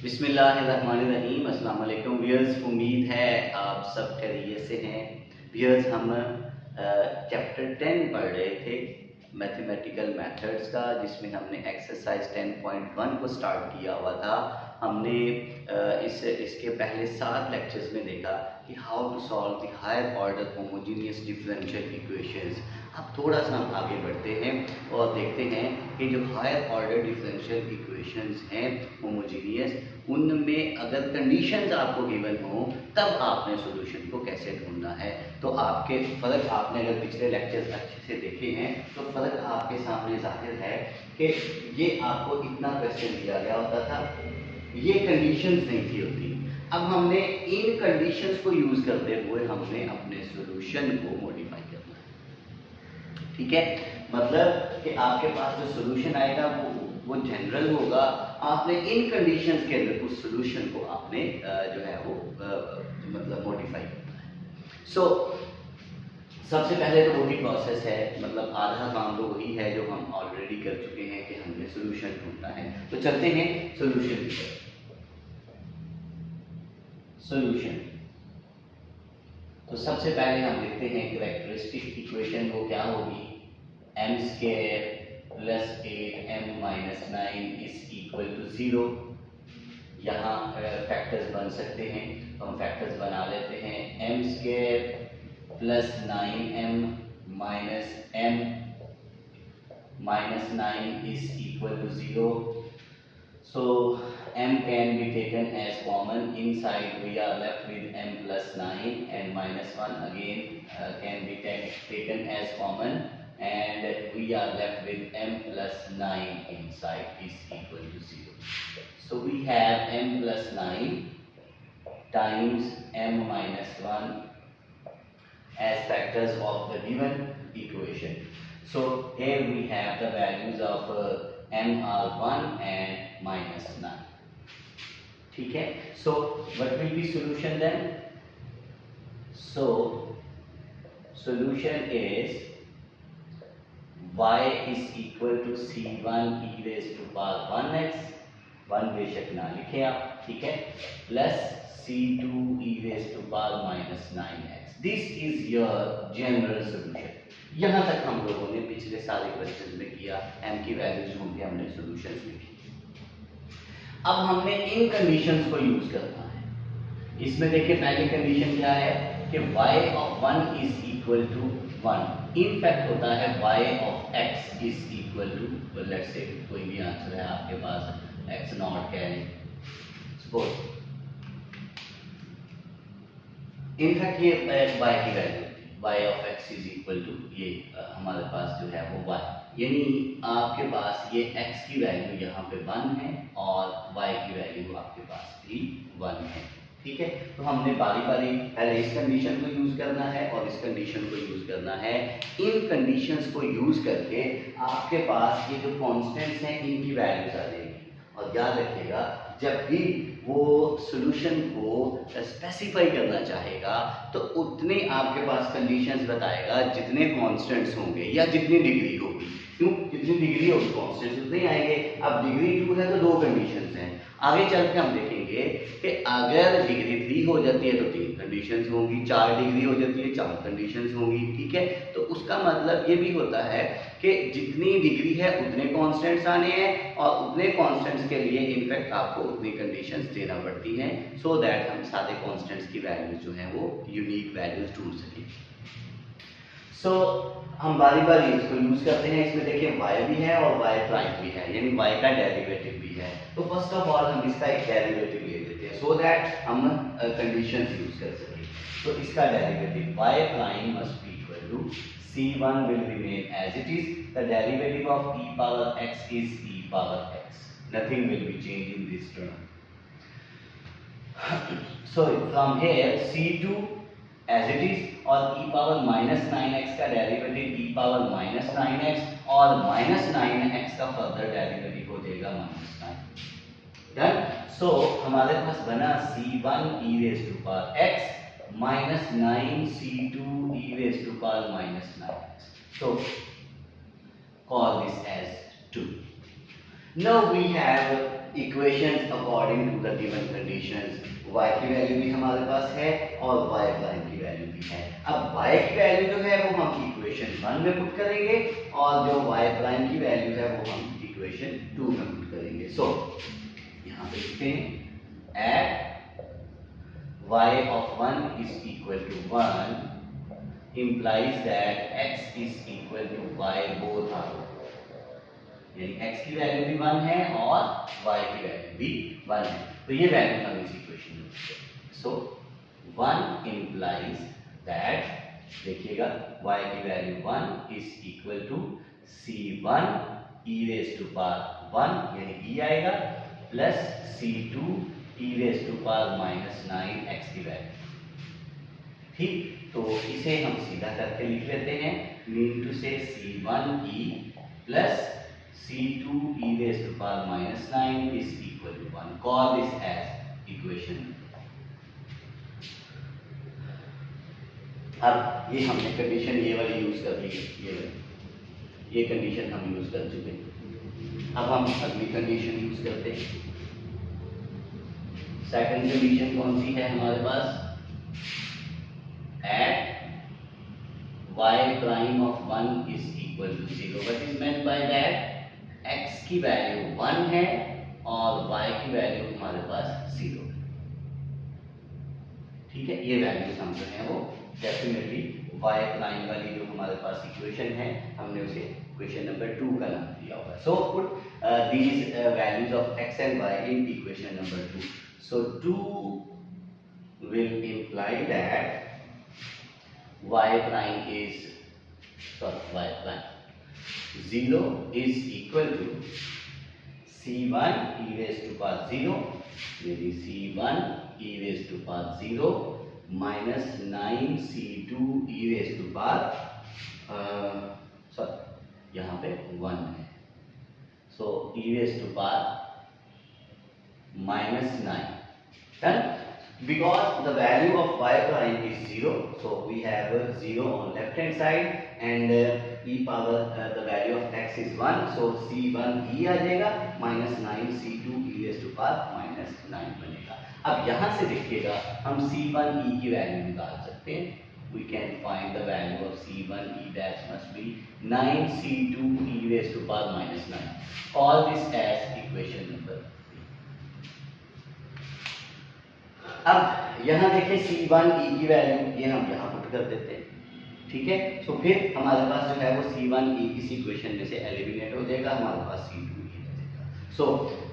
बिस्मिल्लाहिर्रहमानिर्रहीम। अस्सलाम वालेकुम व्यूअर्स, उम्मीद है आप सब खैरियत से हैं। व्यूअर्स, हम चैप्टर 10 पढ़ रहे थे मैथमेटिकल मेथड्स का, जिसमें हमने एक्सरसाइज 10.1 को स्टार्ट किया हुआ था। हमने इसके पहले 7 लेक्चर्स में देखा कि how to solve the higher order homogeneous differential equations. अब थोड़ा सा हम आगे बढ़ते हैं और देखते हैं कि जो हायर ऑर्डर डिफरेंशियल इक्वेशंस हैं होमोजीनियस, उनमें अगर कंडीशंस आपको गिवन हो तब आपने सॉल्यूशन को कैसे ढूंढना है। तो आपके फ़र्क, आपने अगर पिछले लेक्चर्स अच्छे से देखे हैं तो फ़र्क आपके सामने जाहिर है कि ये आपको इतना क्वेश्चन दिया गया होता था, ये कंडीशंस नहीं थी होती। अब हमने इन कंडीशंस को यूज़ करते हुए हमने अपने सॉल्यूशन को मॉडिफाई करना है। ठीक है, मतलब कि आपके पास जो सॉल्यूशन आएगा वो जनरल होगा। आपने इन कंडीशंस के अंदर उस सॉल्यूशन को आपने जो है वो मतलब मॉडिफाई करना है। सो सबसे पहले तो वही प्रोसेस है, मतलब आधा काम तो वही है जो हम ऑलरेडी कर चुके हैं कि हमने सॉल्यूशन ढूंढना है। तो चलते हैं सॉल्यूशन की तरफ। सॉल्यूशन, तो सबसे पहले हम देखते हैं कैरेक्टरिस्टिक इक्वेशन वो क्या होगी। m square plus 8m minus 9 is equal to 0। यहाँ फैक्टर्स बन सकते हैं, तो हम फैक्टर्स बना लेते हैं। m square plus 9m minus m minus 9 is equal to 0. So m can be taken as common. Inside we are left with m plus 9 and minus 1 again can be taken as common, and we are left with m plus 9 inside is equal to 0. So we have m plus 9 times m minus 1 as factors of the given equation. So here we have the values of m are 1 and minus 9. ठीक है, so what will be solution then? So solution is y is equal to c1 e raised to power 1x, 1 बेशक ना लिखे आप, ठीक है, plus c2 e raised to power minus 9x. This is your general solution. यहाँ तक हम लोगों ने पिछले सारे क्वेश्चन में किया, m की वैल्यूज ढूंढ के हमने सॉल्यूशंस लिखे। अब हमने इन कंडीशंस को यूज करना है। इसमें देखिए पहली कंडीशन क्या है कि y of 1 is equal to 1। In fact होता है y of x is equal to, let's say कोई भी आंसर है आपके पास, x नॉट कह लें सपोज। इनफैक्ट ये y की value y of x is equal to, ये हमारे पास जो है वो y, यानी आपके पास ये x की वैल्यू यहाँ पे 1 है और y की वैल्यू आपके पास भी 1 है। ठीक है, तो हमने बारी बारी पहले इस कंडीशन को यूज करना है और इस कंडीशन को यूज करना है। इन कंडीशंस को यूज करके आपके पास ये जो कॉन्स्टेंट्स हैं इनकी वैल्यूज आ जाएगी। और याद रखिएगा, जब भी वो सॉल्यूशन को स्पेसिफाई करना चाहेगा तो उतने आपके पास कंडीशंस बताएगा जितने कांस्टेंट्स होंगे या जितनी डिग्री होगी। क्यों, जितनी डिग्री होगी कांस्टेंट्स उतने आएंगे। अब डिग्री 2 है तो 2 कंडीशंस हैं। आगे चल के हम देखेंगे कि अगर डिग्री 3 हो जाती है तो 3 कंडीशंस होंगी, 4 डिग्री हो जाती है 4 कंडीशंस होंगी। ठीक है, तो उसका मतलब ये भी होता है कि जितनी डिग्री है उतने कांस्टेंट्स आने हैं और उतने कांस्टेंट्स के लिए इनफैक्ट आपको उतनी कंडीशंस देना पड़ती हैं, सो दैट हम सारे कांस्टेंट्स की वैल्यूज जो हैं वो यूनिक वैल्यूज ढूंढ सकें। सो हम बारी बारी इसको यूज करते हैं। इसमें देखिए y भी है और y प्राइम भी है, यानी y का डेरिवेटिव भी है। तो फर्स्ट ऑफ ऑल हम इसका एक डेरिवेटिव ले लेते हैं सो दैट हम कंडीशंस यूज कर सकें। तो इसका derivative y prime must be equal to c1 will remain as it is. The derivative of e power x is e power x. Nothing will be changed in this term. So from here c2 as it is और e power minus 9x का derivative e power minus 9x और minus 9x का further derivative हो जाएगा minus 9। Done. सो हमारे पास बना c1 e raised to power x minus 9 c2 e raised to power minus 9x. So call this as 2. Now we have equations according to the given conditions. y की value भी हमारे पास है और y prime की value भी है। अब y की वैल्यू जो है वो हम इक्वेशन 1 में पुट करेंगे और जो y प्राइम की वैल्यू है वो हम इक्वेशन 2 में पुट करेंगे। सो यहाँ पे लिखते हैं eight y of 1 is equal to 1 implies that x is equal to y both are, यानी x की वैल्यू भी 1 है और y की वैल्यू भी 1 है। तो ये वैल्यू हम इस इक्वेशन में लिखते हैं। सो 1 implies that, देखिएगा y की value 1 is equal to c1 e raised to power 1 यानी e आएगा plus c2 e raised to power minus 9 x की वैल्यू। ठीक, तो इसे हम सीधा करके लिख लेते हैं। मीन टू से c1 e plus c2 e raised to power minus 9 is equal to 1. Call this as equation. अब ये हमने कंडीशन ये वाली यूज कर ली, ये कंडीशन हम यूज कर चुके हैं। अब हम अगली कंडीशन यूज करते हैं। सेकंड कंडीशन कौन सी है हमारे पास? At y prime of 1 is equal to 0. What is meant by that? x की वैल्यू 1 है और y की वैल्यू हमारे पास 0 है। ठीक है, ये वैल्यूज हम जो है वो डेफिनेटली y प्राइम वाली जो हमारे पास इक्वेशन है हमने उसे इक्वेशन नंबर 2 का नाम दिया हुआ है। So put these values of x and y in equation number 2. So 2 will imply that y prime is, sorry, y prime 0 is equal to c1 e raised to power 0, यानी c1 e raised to power 0 minus 9 c2 e raised to power sorry यहाँ पे 1 है, so e raised to power minus 9 done. Because the value of y prime is 0, so we have 0 on left hand side and e power the value of x is 1, so c1 e आ जाएगा minus 9 c2 e raised to power minus 9 बनेगा। अब यहाँ से देखिएगा हम c1 e की value निकाल सकते हैं। We can find the value of c1 e dash must be 9 c2 e raised to power minus 9. Call this as equation number 3. अब यहाँ देखें c1 e की वैल्यू ये हम यहाँ पुट कर देते हैं। ठीक है, तो फिर हमारे पास जो है वो c1 e इस इक्वेशन में से एलिमिनेट हो जाएगा, हमारे पास c2 e बचेगा। So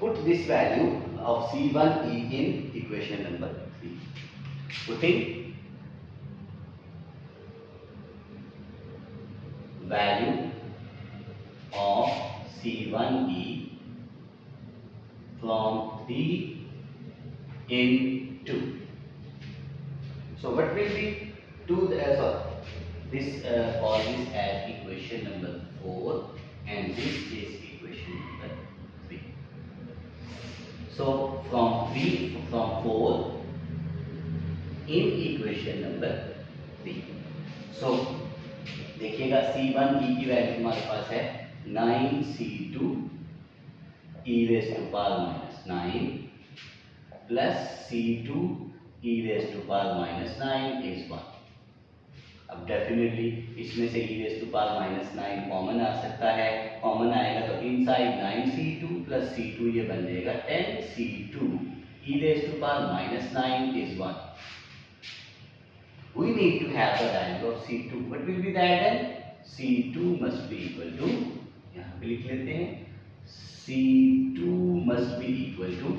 put this value of c1 e in equation number 3. Putting value of c1 e from 3 in 2. So what will be 2 this call this as equation number 4 and this is equation number 3. So from 4 in equation number 3. So देखिएगा c1 e की value हमारे पास है 9 c2 e raised to power minus 9 plus c2 e raised to power minus 9 is 1. अब definitely इसमें से e raised to power minus 9 common आ सकता है, common आएगा तो इनसाइड 9c2 प्लस c2 ये बन जाएगा 10c2 e raised to power minus 9 is 1. We need to have the value of c2. What will be that then? c2 must be equal to, यहाँ पे लिख लेते हैं, c2 must be equal to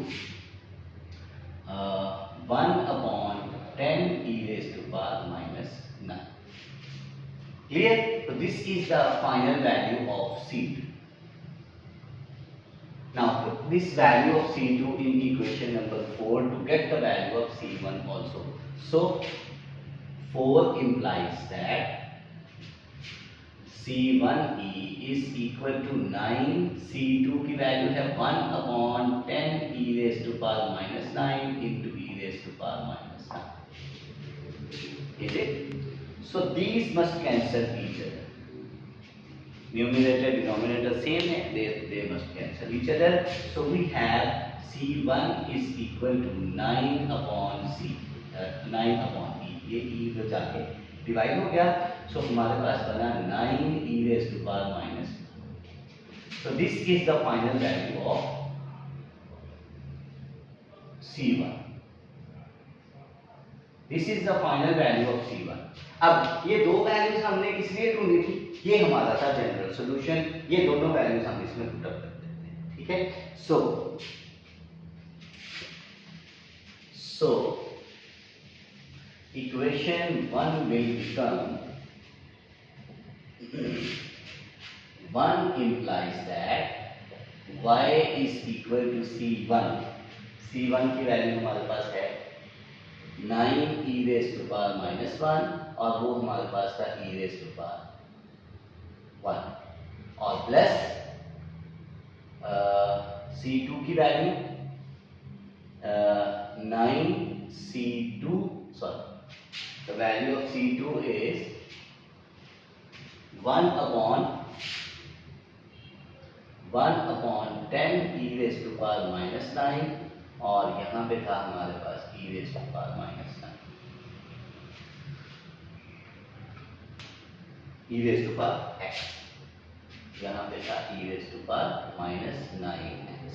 1 upon 10 e raised to power minus 9. Clear? So this is the final value of c2. Now put this value of c2 in equation number 4 to get the value of c1 also. So 4 implies that c1e is equal to 9, c2 की value है 1 upon 10 e raised to power minus 9 into e raised to power minus 9. Is it? So these must cancel each other. Numerator denominator same है, they must cancel each other. So we have C1 is equal to 9 upon C, 9 upon E. ये E जो जाके divide हो गया, so हमारे पास बना 9 e raised to power minus. So this is the final value of C1. This is the final value of C1. अब ये दो वैल्यूज हमने किस लिए ढूंढी थी, ये हमारा था जनरल सॉल्यूशन, ये दोनों वैल्यूज हम इसमें पुट अप कर देते हैं, ठीक है। So equation 1 will become 1 implies that y is equal to C1. C1 की वैल्यू हमारे पास है 9 e raised to power minus 1 और वो हमारे पास था e raised to power 1 और प्लस C2 की value 9C2, sorry, the value of C2 is 1 upon 10 e raised to power minus 9 और यहाँ पे था हमारे पास e raised to power minus 9, e raised to power x, यहाँ पे था e raised to power minus 9x.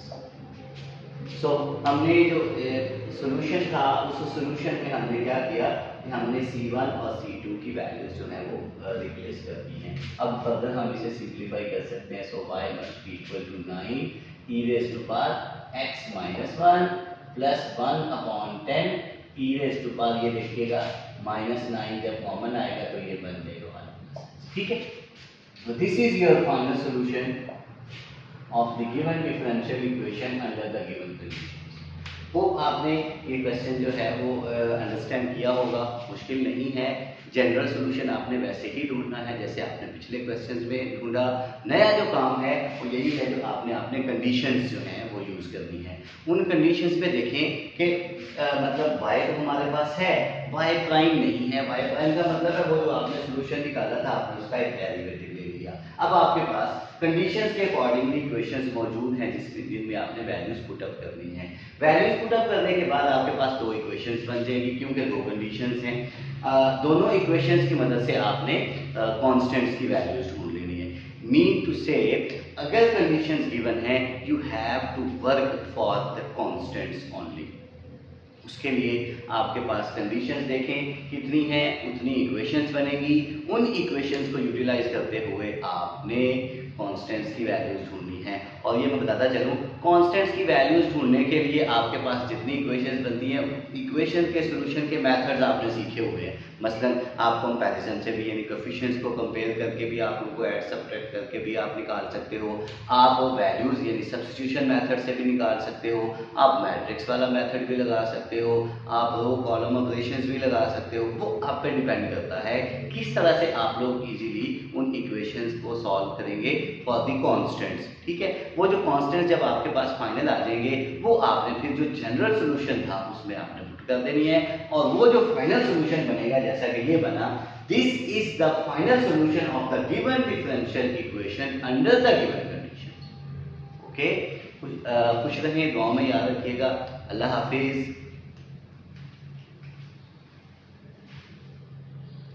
सो हमने जो सॉल्यूशन था उस सॉल्यूशन में हमने क्या किया कि हमने C1 और C2 की वैल्यूज जो है वो रिप्लेस कर दी हैं। अब फर्दर हम इसे सिंप्लीफाई कर सकते हैं। So y must be equal to 9 e raised to power x minus 1 plus 1 upon 10 e raised to power, ये देखिएगा माइनस 9 जब कॉमन आएगा तो ये बन जाएगा 1, ठीक है। So this is your final solution of the given differential equation under the given conditions. वो आपने ये क्वेश्चन जो है वो अंडरस्टैंड किया होगा, मुश्किल नहीं है। जनरल सॉल्यूशन आपने वैसे ही ढूंढना है जैसे आपने पिछले क्वेश्चंस में ढूंढा। नया जो काम है वो यही है जो आपने अपने कंडीशंस जो हैं वो यूज़ करनी है। उन कंडीशंस में देखें कि मतलब y तो हमारे पास है, y प्राइम नहीं है। y प्राइम का मतलब है वो जो आपने सॉल्यूशन निकाला था आपने उसका एक डेरिवेटिव ले लिया। अब आपके पास कंडीशंस के अकॉर्डिंगली इक्वेशंस मौजूद हैं जिनमें आपने वैल्यूज पुट अप करनी है। वैल्यूज पुट अप करने के बाद आपके पास दो इक्वेशंस बन जाएंगी क्योंकि दो कंडीशंस हैं। दोनों इक्वेशंस की मदद से आपने कांस्टेंट्स की वैल्यूज ढूंढ लेनी है। मीन टू से अगर कंडीशंस गिवन है you have to work for the constants only. उसके लिए आपके पास कंडीशंस देखें कितनी हैं उतनी इक्वेशंस बनेगी। उन इक्वेशंस को यूटिलाइज करते हुए आपने कांस्टेंट्स की वैल्यूज ढूंढनी है। और ये मैं बताता चलूँ कांस्टेंट्स की वैल्यूज ढूंढने के लिए आपके पास जितनी इक्वेशंस बनती हैं इक्वेशन के सॉल्यूशन के मेथड्स आपने सीखे हुए हैं। मसलन आप कंपैरिजन से भी यानी कोएफिशिएंट्स को कंपेयर करके भी आप उनको ऐड सब्ट्रैक्ट करके भी आप निकाल सकते हो। आप वैल्यूज यानी सब्स्टिट्यूशन मेथड से भी निकाल सकते हो। आप मैट्रिक्स वाला मेथड भी लगा सकते हो। आप रो कॉलम ऑपरेशंस भी लगा सकते हो। वो आप पे डिपेंड करता है किस तरह से आप लोग इजीली उन इक्वेशंस को सॉल्व करेंगे फॉर द कांस्टेंट्स, ठीक है। वो जो कांस्टेंट्स जब आपके पास फाइनल आ जाएंगे वो आपने फिर जो जनरल सॉल्यूशन था उसमें आपने पुट कर देनी है और वो जो फाइनल सॉल्यूशन बनेगा जैसा कि ये बना, this is the final solution of the given differential equation under the given conditions. Okay, खुश रहें, दुआ में याद रखिएगा। अल्लाह हाफिज।